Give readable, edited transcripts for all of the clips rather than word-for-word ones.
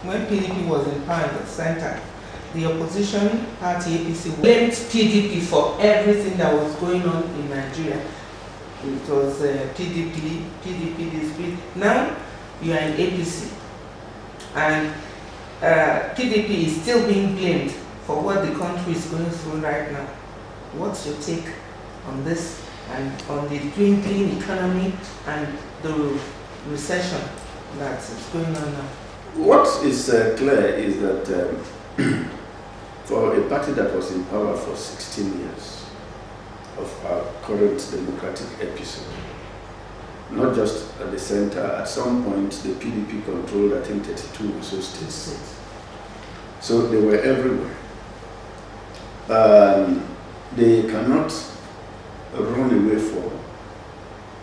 When PDP was in power in the center, the opposition party APC blamed PDP for everything that was going on in Nigeria. It was PDP dispute. Now you are in APC, and PDP is still being blamed for what the country is going through right now. What's your take on this and on the dwindling economy and the recession that is going on now? What is clear is that for a party that was in power for 16 years of our current democratic episode, not just at the center, at some point the PDP controlled, I think, 32 or so states. So they were everywhere. They cannot run away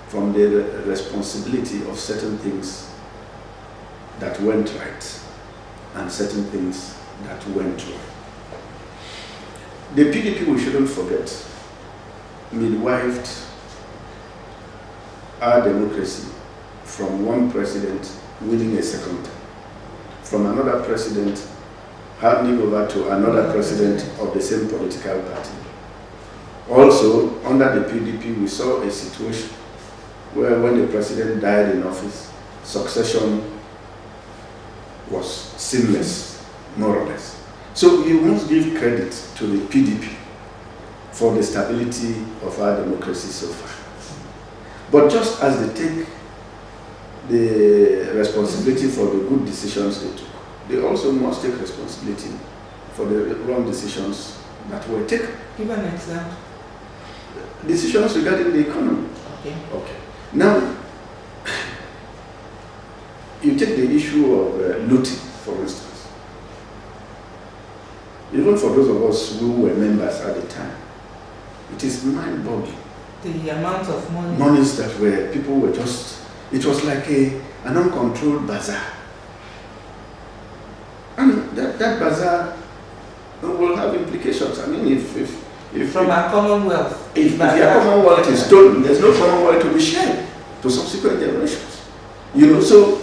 from the responsibility of certain things that went right and certain things that went wrong. The PDP, we shouldn't forget, midwifed our democracy from one president winning a second term, from another president handing over to another president of the same political party. Also, under the PDP, we saw a situation where when the president died in office, succession was seamless, more or less. So you must give credit to the PDP for the stability of our democracy so far. But just as they take the responsibility for the good decisions they took, they also must take responsibility for the wrong decisions that were taken. Give an example. Decisions regarding the economy. Okay. Now, you take the issue of looting, for instance. Even for those of us who were members at the time, it is mind-boggling. The amount of money. Monies that were, people were just, it was like an uncontrolled bazaar. And that bazaar will have implications. I mean, if from our commonwealth. If your commonwealth is stolen, there's no commonwealth to be shared to subsequent generations. You know, so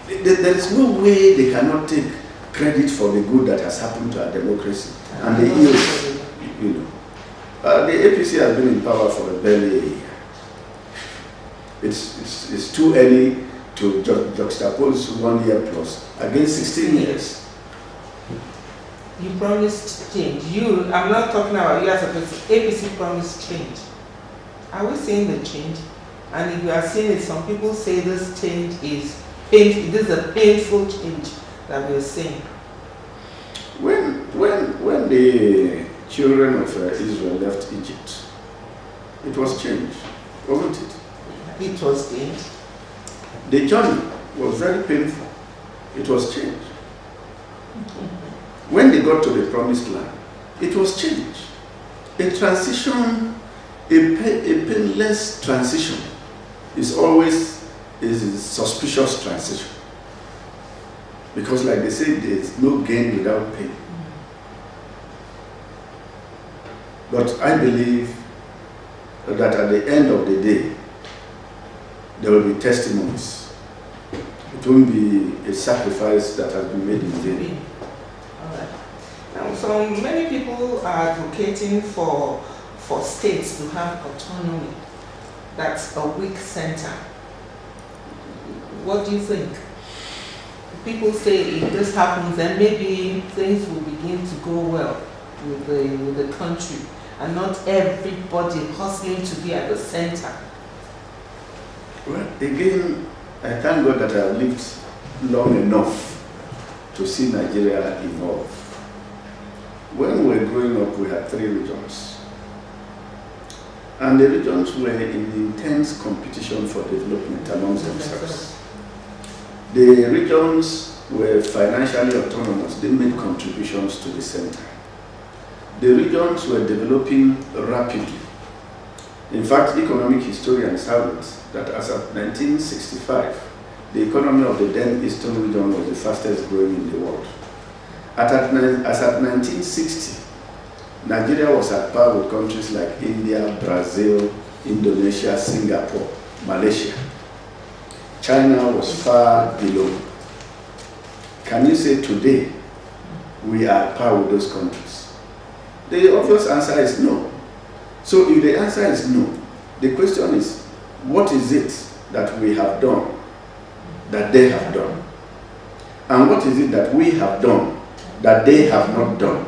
there is no way they cannot take credit for the good that has happened to our democracy. And the EU, you know, the APC has been in power for barely a year. It's too early to juxtapose 1 year plus against 16 years. You promised change. I'm not talking about you as a person. APC promised change. Are we seeing the change? And if we are seeing it, some people say this change is painful. This is a painful change that we are seeing. When the children of Israel left Egypt, it was changed, wasn't it? It was changed. The journey was very painful. It was changed. When they got to the promised land, it was changed. A transition, a painless transition is always a suspicious transition. Because like they say, there is no gain without pain. But I believe that at the end of the day, there will be testimonies. It won't be a sacrifice that has been made in vain. Now, so many people are advocating for states to have autonomy. That's a weak center. What do you think? People say if this happens, then maybe things will begin to go well with the country, and not everybody hustling to be at the center. Well, again, I thank God that I have lived long enough to see Nigeria evolve. When we were growing up, we had 3 regions. And the regions were in intense competition for development amongst themselves. The regions were financially autonomous. They made contributions to the center. The regions were developing rapidly. In fact, economic historians have it that as of 1965, the economy of the then Eastern region was the fastest growing in the world. As at 1960, Nigeria was at par with countries like India, Brazil, Indonesia, Singapore, Malaysia. China was far below. Can you say today we are at par with those countries? The obvious answer is no. So if the answer is no, the question is, what is it that we have done that they have done? And what is it that we have done that they have not done?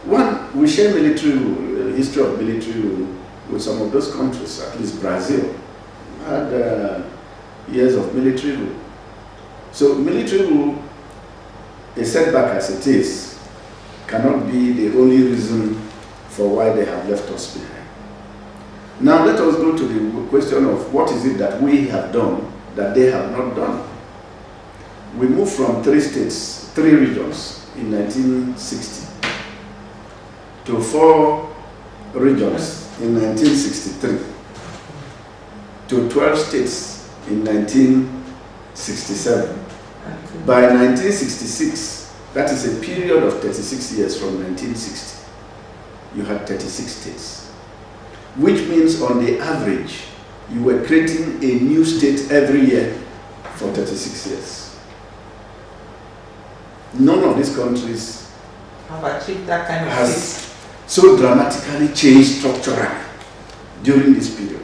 One, we share military rule, history of military rule with some of those countries, at least Brazil had years of military rule. So military rule, a setback as it is, cannot be the only reason for why they have left us behind. Now let us go to the question of what is it that we have done that they have not done. We moved from 3 states, 3 regions in 1960 to 4 regions in 1963 to 12 states in 1967. By 1966, that is a period of 36 years from 1960, you had 36 states, which means on the average, you were creating a new state every year for 36 years. None of these countries have achieved that kind of has so dramatically changed structurally during this period.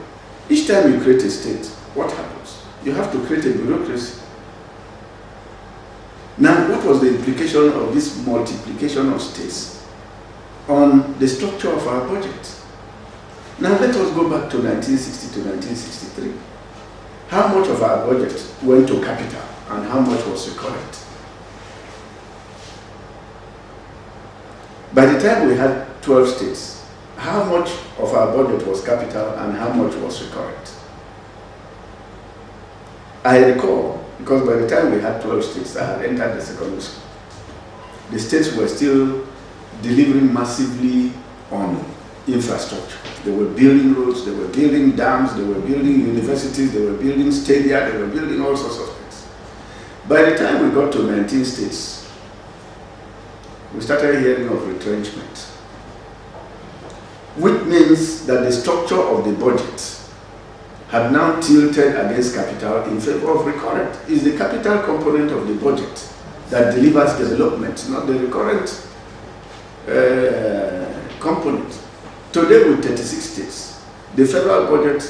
Each time you create a state, what happens? You have to create a bureaucracy. Now, what was the implication of this multiplication of states on the structure of our budget? Now, let us go back to 1960 to 1963. How much of our budget went to capital and how much was recurrent? By the time we had 12 states, how much of our budget was capital and how much was recurrent? I recall, because by the time we had 12 states, I had entered the secondary school. The states were still delivering massively on infrastructure. They were building roads, they were building dams, they were building universities, they were building stadia, they were building all sorts of things. By the time we got to 19 states, we started hearing of retrenchment, which means that the structure of the budget had now tilted against capital in favor of recurrent. It's the capital component of the budget that delivers development, not the recurrent component. Today with 36 states, the federal budget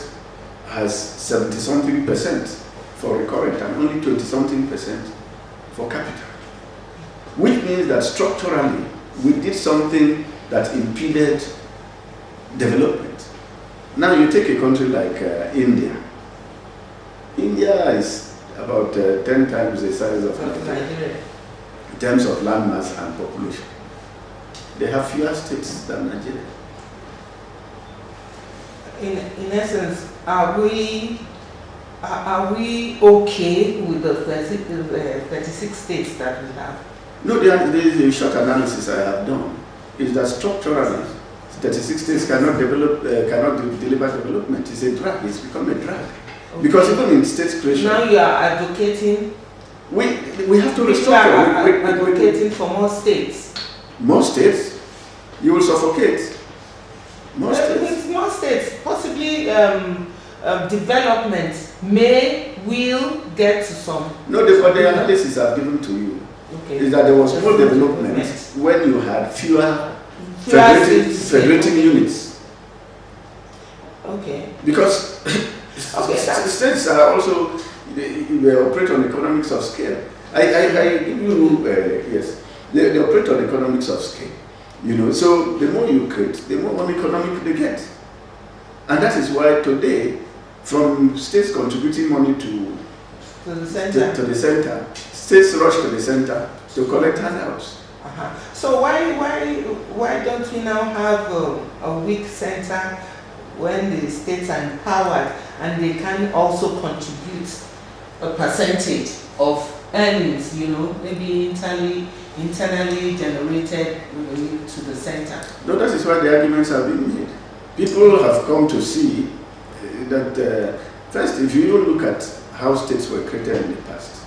has 70-something% for recurrent and only 20-something% for capital. Which means that structurally, we did something that impeded development. Now you take a country like India. India is about 10 times the size of Nigeria in terms of land mass and population. They have fewer states than Nigeria. In essence, are we okay with the 36 states that we have? No, the short analysis I have done is that structurally, 36 states cannot deliver development. It's a drag. It's become a drag. Okay. Because even in state creation, now you are advocating. We have to restructure. We are advocating for more states. More states, you will suffocate. More states. More states, possibly development will get to some. No, but the analysis I've given to you is that there was more development when you had fewer federating units. Okay. Because states are also They operate on economics of scale. I give you, yes, they operate on economics of scale. You know, so the more you create, the more uneconomic they get. And that is why today, from states contributing money to the center, states rush to the center to collect handouts. So why don't we now have a weak center when the states are empowered and they can also contribute a percentage of earnings, you know, maybe internally generated to the center? No, that is why the arguments have been made. People have come to see that, first, if you look at how states were created in the past,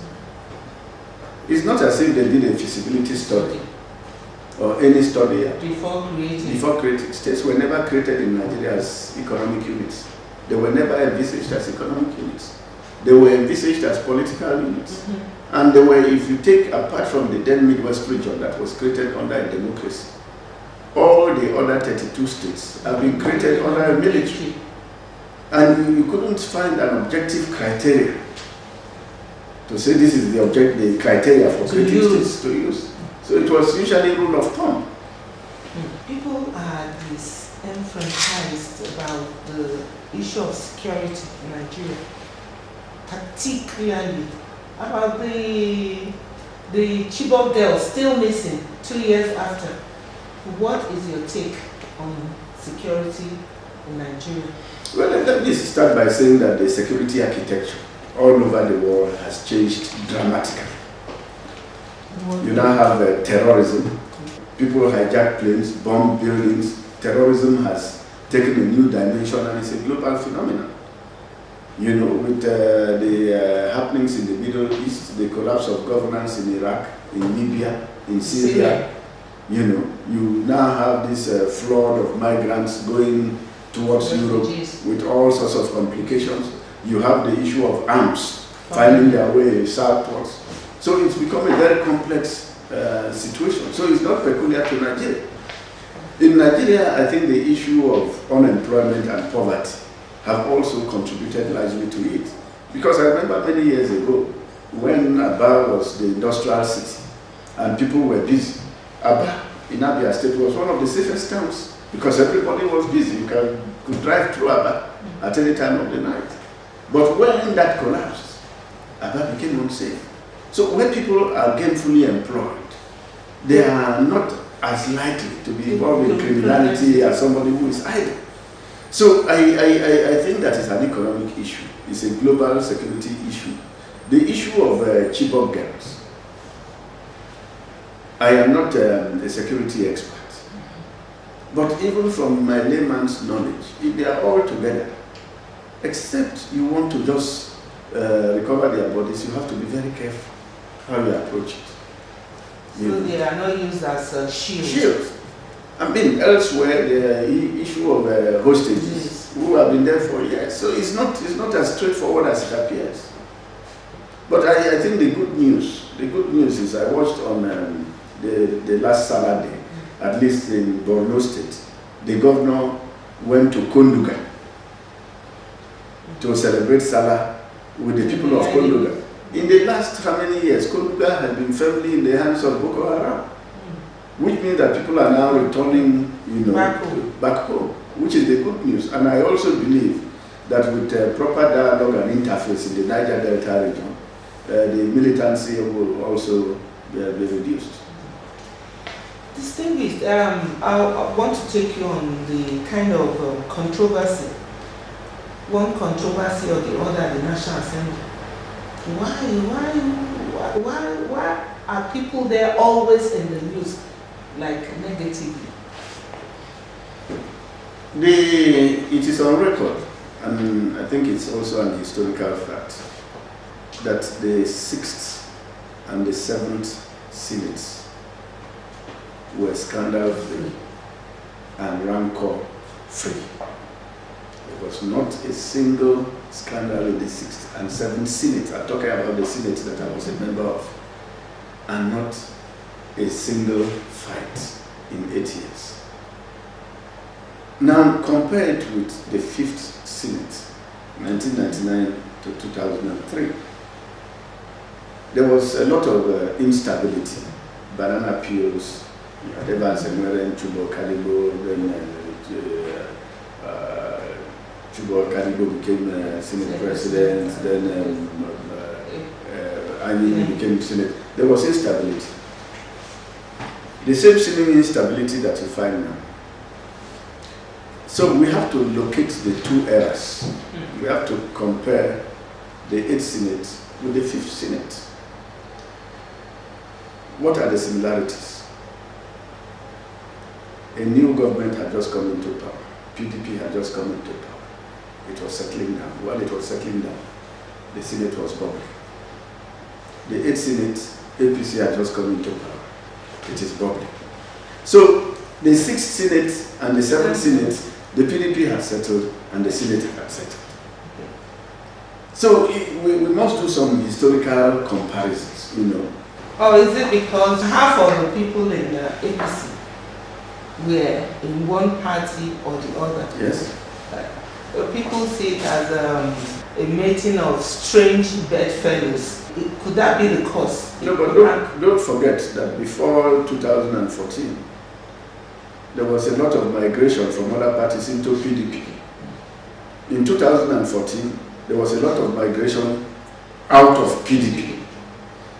it's not as if they did a feasibility study or any study before creating. States were never created in Nigeria as economic units. They were never envisaged as economic units. They were envisaged as political units. And they were, if you take apart from the then Midwest region that was created under a democracy, all the other 32 states have been created under a military. And you couldn't find an objective criteria to say this is the criteria for creating states to use. So it was usually rule of thumb. People are disenfranchised about the issue of security in Nigeria, particularly about the Chibok girls still missing 2 years after. What is your take on security in Nigeria? Well, let me start by saying that the security architecture all over the world has changed dramatically. You now have terrorism. People hijack planes, bomb buildings. Terrorism has taken a new dimension and it's a global phenomenon. You know, with the happenings in the Middle East, the collapse of governance in Iraq, in Libya, in Syria, you know, you now have this flood of migrants going towards Europe with all sorts of complications. You have the issue of arms finding their way southwards. So it's become a very complex situation. So it's not peculiar to Nigeria. In Nigeria, I think the issue of unemployment and poverty have also contributed largely to it. Because I remember many years ago when Aba was the industrial city and people were busy. Aba in Abia State was one of the safest towns because everybody was busy. You could drive through Aba at any time of the night. But when that collapsed, Aba became unsafe. So when people are gainfully employed, they are not as likely to be involved in criminality as somebody who is idle. So I think that is an economic issue. It's a global security issue. The issue of Chibok girls. I am not a security expert. But even from my layman's knowledge, if they are all together, except you want to just recover their bodies, you have to be very careful how you approach it. So they are not used as shields. Shields. I mean, elsewhere, the issue of hostages who have been there for years. So it's not as straightforward as it appears. But I think the good news is I watched on the last Saturday, at least in Borno State, the governor went to Konduga to celebrate Salah with the people of Konduga. In the last how many years, Konduga has been firmly in the hands of Boko Haram, which means that people are now returning, you know, back home, which is the good news. And I also believe that with proper dialogue and interface in the Niger Delta region, the militancy will also be reduced. Distinguished, I want to take you on the kind of controversy, one controversy or the other at the National Assembly. Why are people there always in the news, like negatively? It is on record, and I think it's also an historical fact, that the 6th and the 7th Senates were scandal-free and rancor-free. There was not a single scandal in the 6th and 7th Senate. I'm talking about the Senate that I was a member of. And not a single fight in 8 years. Now compare it with the 5th Senate, 1999 to 2003. there was a lot of instability. Banana peels, Evans and Chubo Kadibo, then Chubo Kadibo became Senate President, then Anyi became Senate. There was instability. The same seeming instability that you find now. So we have to locate the two eras. We have to compare the 8th Senate with the 5th Senate. What are the similarities? A new government had just come into power. PDP had just come into power. It was settling down. While it was settling down, the Senate was bubbling. The 8th Senate, APC had just come into power. It is bubbling. So the 6th Senate and the 7th Senate, the PDP had settled and the Senate had settled. So we must do some historical comparisons, you know. Or is it because half of the people in the APC were in one party or the other? Yes. People see it as a mating of strange bedfellows. Could that be the cause? No, but don't forget that before 2014, there was a lot of migration from other parties into PDP. In 2014, there was a lot of migration out of PDP.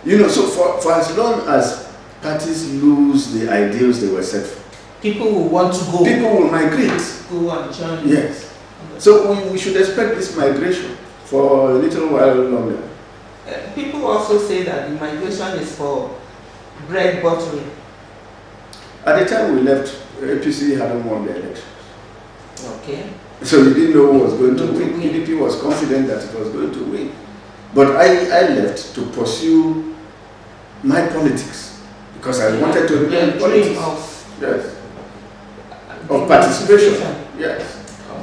You know, so for as long as parties lose the ideals they were set for, people will want to go. People will migrate. Go and join. Yes. So we should expect this migration for a little while longer. People also say that the migration is for bread buttering. At the time we left, APC hadn't won the elections. Okay. So you didn't know who was going to win. PDP was confident that it was going to win. But I left to pursue my politics because I wanted to remain politics. Yes. Of participation. Yes.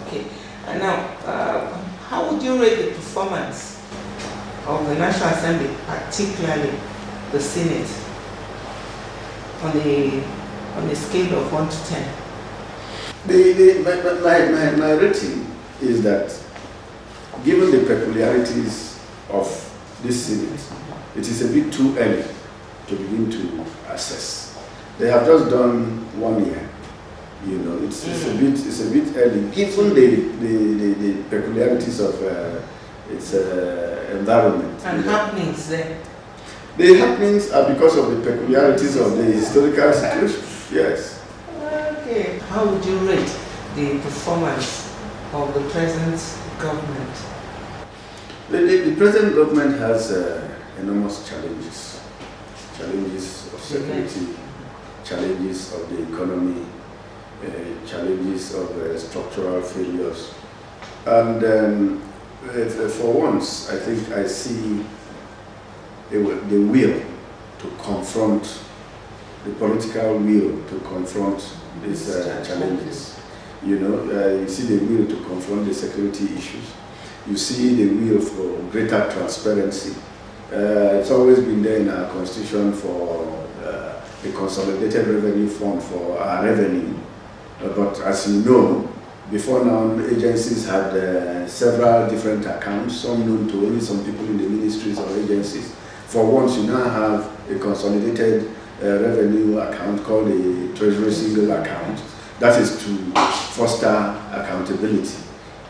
Okay. And now, how would you rate the performance of the National Assembly, particularly the Senate, on a scale of 1 to 10? My rating is that, given the peculiarities of this Senate, it is a bit too early to begin to assess. They have just done 1 year. You know, it's a bit early, given the peculiarities of its environment. And happenings there. The happenings are because of the peculiarities of the historical situation. Yes. Okay. How would you rate the performance of the present government? The present government has enormous challenges. Challenges of security, challenges of the economy, challenges of structural failures. And for once, I think I see the will to confront, the political will to confront these challenges. You know, you see the will to confront the security issues. You see the will for greater transparency. It's always been there in our constitution for the consolidated revenue fund for our revenue. But as you know, before now, agencies had several different accounts, some known to only some people in the ministries or agencies. For once, you now have a consolidated revenue account called a treasury single account. That is to foster accountability,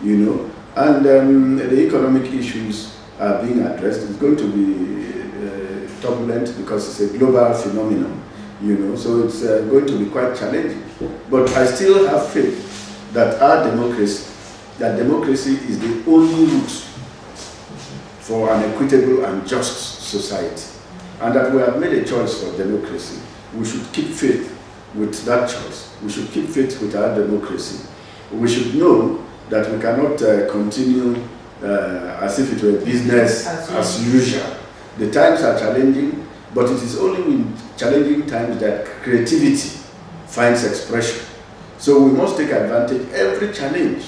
you know. And the economic issues are being addressed. It's going to be turbulent because it's a global phenomenon, you know. So it's going to be quite challenging. But I still have faith that our democracy is the only route for an equitable and just society. And that we have made a choice for democracy. We should keep faith with that choice. We should keep faith with our democracy. We should know that we cannot continue as if it were business as usual. The times are challenging, but it is only in challenging times that creativity finds expression. So we must take advantage. Every challenge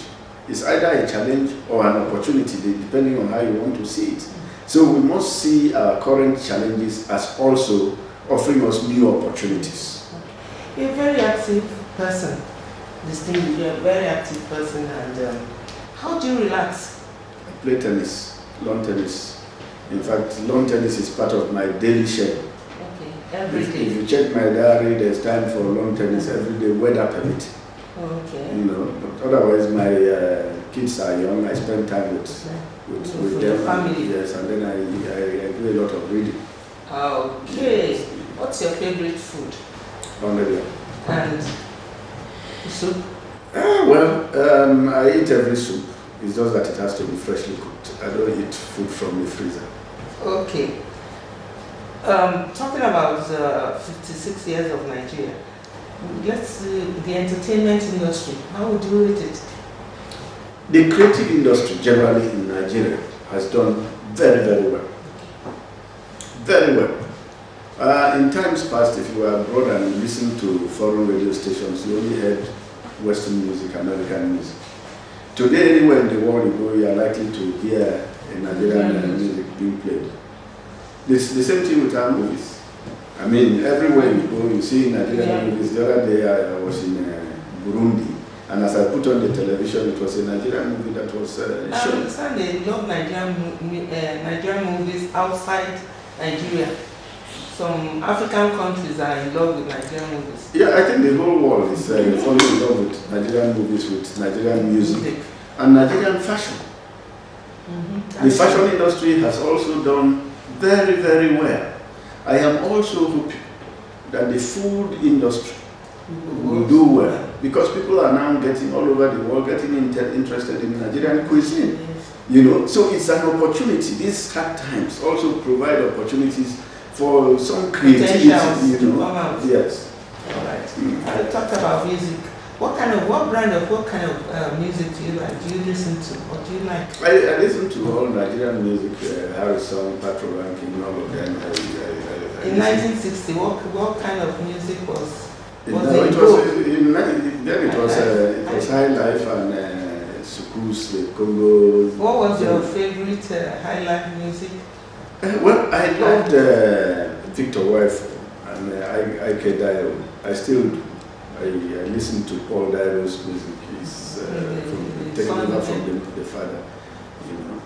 is either a challenge or an opportunity, depending on how you want to see it. So we must see our current challenges as also offering us new opportunities. You're a very active person. Distinguished, you're a very active person, and how do you relax? I play tennis, lawn tennis, In fact, lawn tennis is part of my daily schedule. Okay, every day. If you check my diary, there's time for lawn tennis every day, weather permit. Okay. You know, but otherwise my kids are young. I spend time with them. Family. Yes, and then I do a lot of reading. Okay. What's your favorite food? And soup? I eat every soup. It's just that it has to be freshly cooked. I don't eat food from the freezer. Okay. Talking about 56 years of Nigeria, let's see the entertainment industry. How would you rate it? The creative industry generally in Nigeria has done very, very well. Very well. In times past, if you were abroad and listened to foreign radio stations, you only heard Western music, American music. Today, anywhere in the world you go, you are likely to hear a Nigerian music being played. It's the same thing with our movies. I mean, everywhere you go, you see Nigerian movies. The other day I was in Burundi, and as I put on the television, it was a Nigerian movie that was shown. I understand they love Nigerian movies outside Nigeria. Some African countries are in love with Nigerian movies. Yeah, I think the whole world is falling in love with Nigerian movies, with Nigerian music and Nigerian fashion. The fashion industry has also done very, very well. I am also hoping that the food industry will do well, because people are now getting all over the world getting interested in Nigerian cuisine. You know, so it's an opportunity. These hard times also provide opportunities for some creativity, you know. Yes. All right. I talked about music. What kind of music do you like? Do you listen to? What do you like? I listen to all Nigerian music, Harrison, Patrol Ranking, all of them. In 1960, what kind of music was it? It was High Life and Sukus, Congo. What was your favorite High Life music? Well, I loved Victor Wifo and Ike Dio. I still do. I listen to Paul Dio's music. He's taken over from the father, you know.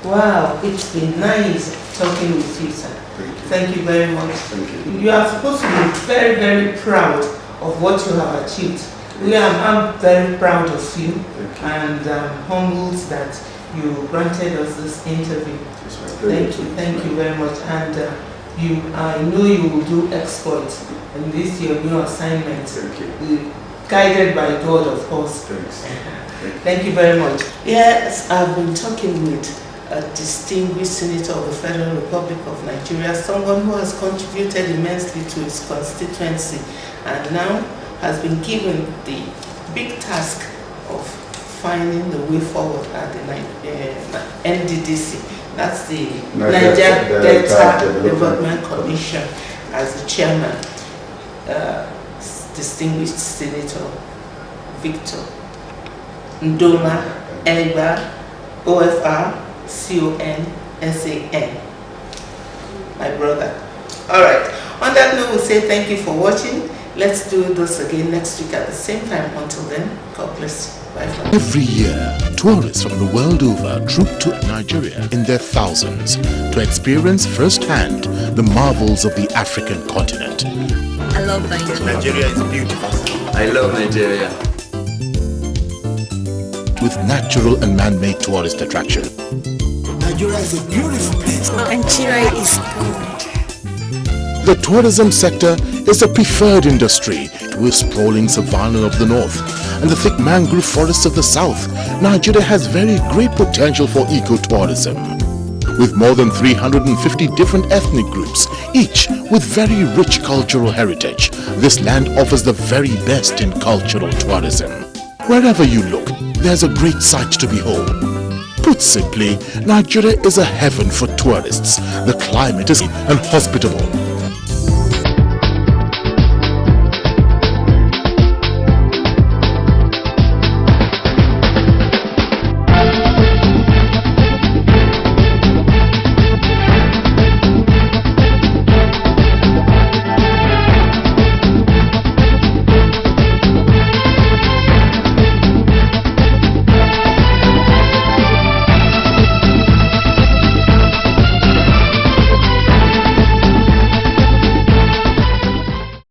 Wow, it's been nice talking with you, sir. Thank you very much. Thank you. You are supposed to be very, very proud of what you have achieved. I'm very proud of you, and humbled that you granted us this interview. Thank you very much. And I know you will do exploits in this your new assignment. Thank you. Guided by God, of course. Thanks. Thank you very much. Yes, I've been talking with a distinguished senator of the Federal Republic of Nigeria, someone who has contributed immensely to his constituency and now has been given the big task of finding the way forward at the NDDC. That's the Niger Delta Development Commission, as the chairman, distinguished Senator Victor Ndoma, Egba, OFR, CON, my brother. All right. On that note, we'll say thank you for watching. Let's do this again next week at the same time. Until then, God bless you. Bye for now. Every year, tourists from the world over troop to Nigeria in their thousands to experience firsthand the marvels of the African continent. I love Nigeria. Nigeria is beautiful. I love Nigeria. With natural and man-made tourist attraction. Nigeria is a beautiful place. Nigeria is good. The tourism sector is a preferred industry to a sprawling savanna of the north and the thick mangrove forests of the south. Nigeria has very great potential for ecotourism. With more than 350 different ethnic groups, each with very rich cultural heritage, this land offers the very best in cultural tourism. Wherever you look, there's a great sight to behold. Put simply, Nigeria is a heaven for tourists. The climate is hospitable.